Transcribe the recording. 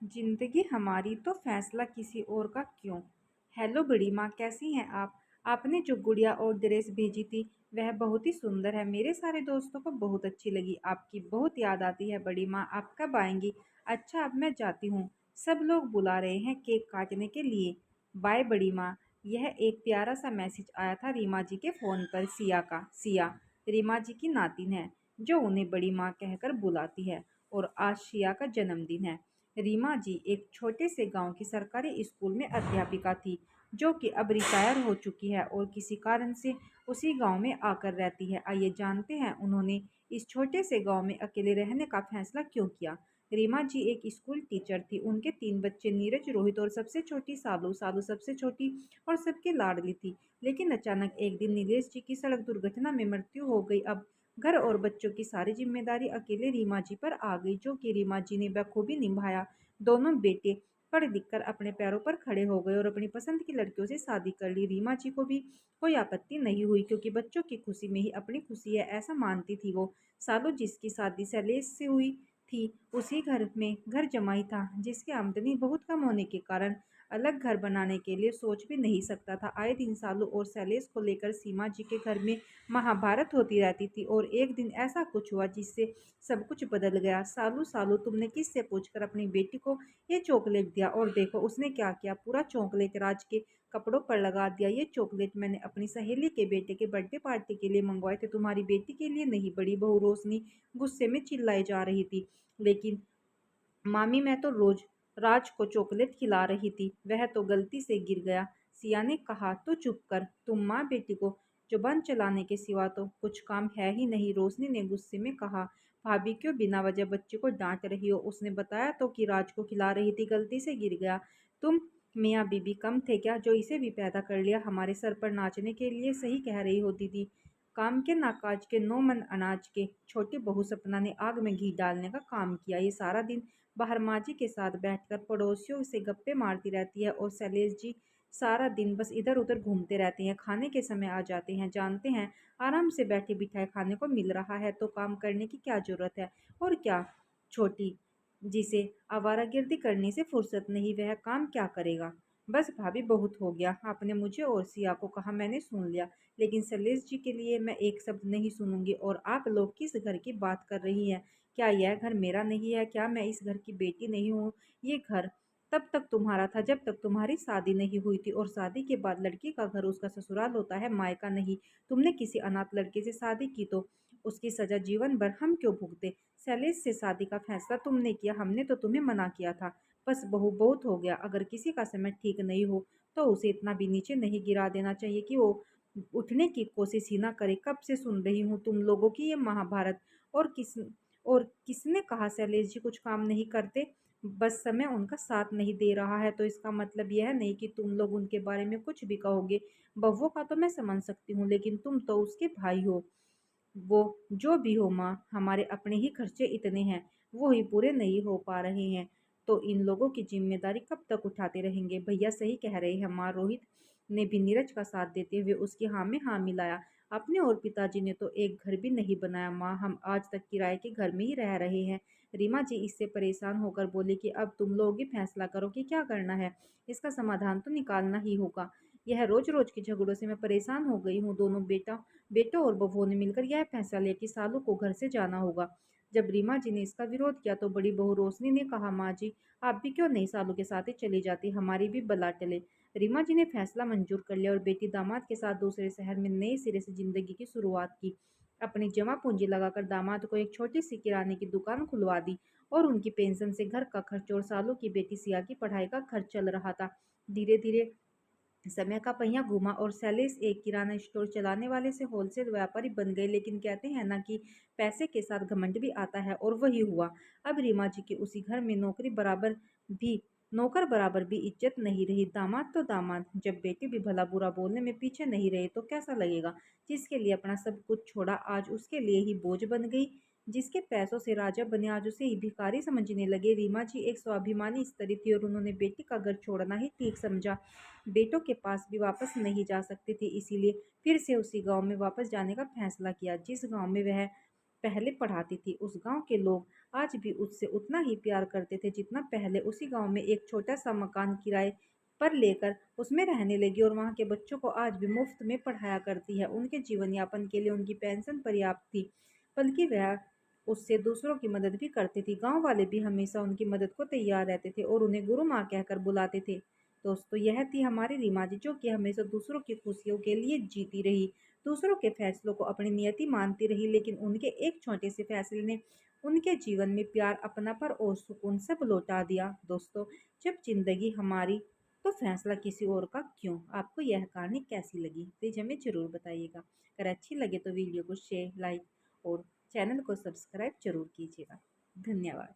जिंदगी हमारी तो फैसला किसी और का क्यों। हेलो बड़ी माँ, कैसी हैं आप। आपने जो गुड़िया और ड्रेस भेजी थी वह बहुत ही सुंदर है। मेरे सारे दोस्तों को बहुत अच्छी लगी। आपकी बहुत याद आती है बड़ी माँ। आप कब आएंगी। अच्छा, अब मैं जाती हूँ। सब लोग बुला रहे हैं केक काटने के लिए। बाय बड़ी माँ। यह एक प्यारा सा मैसेज आया था रीमा जी के फ़ोन पर। सिया का। सिया रीमा जी की नातिन है जो उन्हें बड़ी माँ कहकर बुलाती है। और आज सिया का जन्मदिन है। रीमा जी एक छोटे से गांव की सरकारी स्कूल में अध्यापिका थी जो कि अब रिटायर हो चुकी है और किसी कारण से उसी गांव में आकर रहती है। आइए जानते हैं उन्होंने इस छोटे से गांव में अकेले रहने का फैसला क्यों किया। रीमा जी एक स्कूल टीचर थी। उनके 3 बच्चे नीरज, रोहित और सबसे छोटी सालू। सालू सबसे छोटी और सबकी लाडली थी। लेकिन अचानक एक दिन नीलेश जी की सड़क दुर्घटना में मृत्यु हो गई। अब घर और बच्चों की सारी जिम्मेदारी अकेले रीमा जी पर आ गई, जो कि रीमा जी ने बखूबी निभाया। दोनों बेटे पढ़ लिख कर अपने पैरों पर खड़े हो गए और अपनी पसंद की लड़कियों से शादी कर ली। रीमा जी को भी कोई आपत्ति नहीं हुई क्योंकि बच्चों की खुशी में ही अपनी खुशी है, ऐसा मानती थी वो। सालू, जिसकी शादी शैलेश से हुई थी, उसी घर में घर जमाई था, जिसकी आमदनी बहुत कम होने के कारण अलग घर बनाने के लिए सोच भी नहीं सकता था। आए दिन सालू और शैलेश को लेकर सीमा जी के घर में महाभारत होती रहती थी और एक दिन ऐसा कुछ हुआ जिससे सब कुछ बदल गया। सालू, सालू, तुमने किससे पूछकर अपनी बेटी को ये चॉकलेट दिया, और देखो उसने क्या किया। पूरा चॉकलेट राज के कपड़ों पर लगा दिया। ये चॉकलेट मैंने अपनी सहेली के बेटे के बर्थडे पार्टी के लिए मंगवाए थे, तुम्हारी बेटी के लिए नहीं। बड़ी बहू रोशनी गुस्से में चिल्लाई जा रही थी। लेकिन मामी, मैं तो रोज राज को चॉकलेट खिला रही थी, वह तो गलती से गिर गया। सिया ने कहा। तो चुप कर। तुम माँ बेटी को जुबान चलाने के सिवा तो कुछ काम है ही नहीं। रोशनी ने गुस्से में कहा। भाभी क्यों बिना वजह बच्चे को डांट रही हो। उसने बताया तो कि राज को खिला रही थी, गलती से गिर गया। तुम मियाँ बीबी कम थे क्या जो इसे भी पैदा कर लिया हमारे सर पर नाचने के लिए। सही कह रही हो दीदी। काम के नाकाज के 9 मन अनाज के। छोटी बहू सपना ने आग में घी डालने का काम किया। ये सारा दिन बाहर माँ जी के साथ बैठकर पड़ोसियों से गप्पे मारती रहती है और शैलेश जी सारा दिन बस इधर उधर घूमते रहते हैं। खाने के समय आ जाते हैं, जानते हैं आराम से बैठे बिठाए खाने को मिल रहा है तो काम करने की क्या जरूरत है। और क्या, छोटी जिसे आवारागर्दी करने से फुर्सत नहीं, वह काम क्या करेगा। बस भाभी, बहुत हो गया। आपने मुझे और सिया को कहा, मैंने सुन लिया, लेकिन शैलेश जी के लिए मैं एक शब्द नहीं सुनूंगी। और आप लोग किस घर की बात कर रही हैं। क्या यह घर मेरा नहीं है। क्या मैं इस घर की बेटी नहीं हूँ। ये घर तब तक तुम्हारा था जब तक तुम्हारी शादी नहीं हुई थी, और शादी के बाद लड़की का घर उसका ससुराल होता है, मायका नहीं। तुमने किसी अनाथ लड़के से शादी की तो उसकी सजा जीवन भर हम क्यों भुगते। शैलेश से शादी का फैसला तुमने किया, हमने तो तुम्हें मना किया था। बस बहू, बहुत हो गया। अगर किसी का समय ठीक नहीं हो तो उसे इतना भी नीचे नहीं गिरा देना चाहिए कि वो उठने की कोशिश ही ना करे। कब से सुन रही हूँ तुम लोगों की ये महाभारत। और किसने कहा शैलेश जी कुछ काम नहीं करते। बस समय उनका साथ नहीं दे रहा है तो इसका मतलब यह नहीं कि तुम लोग उनके बारे में कुछ भी कहोगे। बहुओं का तो मैं समझ सकती हूँ, लेकिन तुम तो उसके भाई हो। वो जो भी हो माँ, हमारे अपने ही खर्चे इतने हैं, वो ही पूरे नहीं हो पा रहे हैं, तो इन लोगों की जिम्मेदारी कब तक उठाते रहेंगे। भैया सही कह रहे हैं माँ। रोहित ने भी नीरज का साथ देते हुए उसकी हाँ में हाँ मिलाया। अपने और पिताजी ने तो एक घर भी नहीं बनाया माँ, हम आज तक किराए के घर में ही रह रहे हैं। रीमा जी इससे परेशान होकर बोली कि अब तुम लोग ही फैसला करो कि क्या करना है। इसका समाधान तो निकालना ही होगा। यह रोज रोज के झगड़ों से मैं परेशान हो गई हूँ। दोनों बेटों और बबुओं ने मिलकर यह फैसला लिया कि सालू को घर से जाना होगा। जब रीमा जी ने इसका विरोध किया तो बड़ी बहू रोशनी ने कहा, माँ जी आप भी क्यों नहीं सालू के साथ ही चली जाती, हमारी भी बला टले। रीमा जी ने फैसला मंजूर कर लिया और बेटी दामाद के साथ दूसरे शहर में नए सिरे से जिंदगी की शुरुआत की। अपनी जमा पूंजी लगाकर दामाद को एक छोटी सी किराने की दुकान खुलवा दी और उनकी पेंशन से घर का खर्च और सालों की बेटी सिया की पढ़ाई का खर्च चल रहा था। धीरे धीरे समय का पहिया घूमा और शैलेश एक किराना स्टोर चलाने वाले से होलसेल व्यापारी बन गए। लेकिन कहते हैं ना कि पैसे के साथ घमंड भी आता है, और वही हुआ। अब रीमा जी की उसी घर में भी नौकर बराबर भी इज्जत नहीं रही। दामाद तो दामाद, जब बेटे भी भला बुरा बोलने में पीछे नहीं रहे तो कैसा लगेगा। जिसके लिए अपना सब कुछ छोड़ा आज उसके लिए ही बोझ बन गई। जिसके पैसों से राजा बने आज उसे ही भिखारी समझने लगे। रीमा जी एक स्वाभिमानी स्त्री थी और उन्होंने बेटी का घर छोड़ना ही ठीक समझा। बेटों के पास भी वापस नहीं जा सकती थी, इसीलिए फिर से उसी गांव में वापस जाने का फैसला किया जिस गांव में वह पहले पढ़ाती थी। उस गांव के लोग आज भी उससे उतना ही प्यार करते थे जितना पहले। उसी गांव में एक छोटा सा मकान किराए पर लेकर उसमें रहने लगी और वहां के बच्चों को आज भी मुफ्त में पढ़ाया करती है। उनके जीवन यापन के लिए उनकी पेंशन पर्याप्त थी, बल्कि वह उससे दूसरों की मदद भी करती थी। गांव वाले भी हमेशा उनकी मदद को तैयार रहते थे और उन्हें गुरु माँ कहकर बुलाते थे। दोस्तों, यह थी हमारी रीमा जी, जो कि हमेशा दूसरों की खुशियों के लिए जीती रही, दूसरों के फैसलों को अपनी नियति मानती रही, लेकिन उनके एक छोटे से फैसले ने उनके जीवन में प्यार, अपनापन और सुकून सब लौटा दिया। दोस्तों, जब जिंदगी हमारी तो फैसला किसी और का क्यों। आपको यह कहानी कैसी लगी प्लीज हमें जरूर बताइएगा। अगर अच्छी लगे तो वीडियो को शेयर, लाइक और चैनल को सब्सक्राइब जरूर कीजिएगा। धन्यवाद।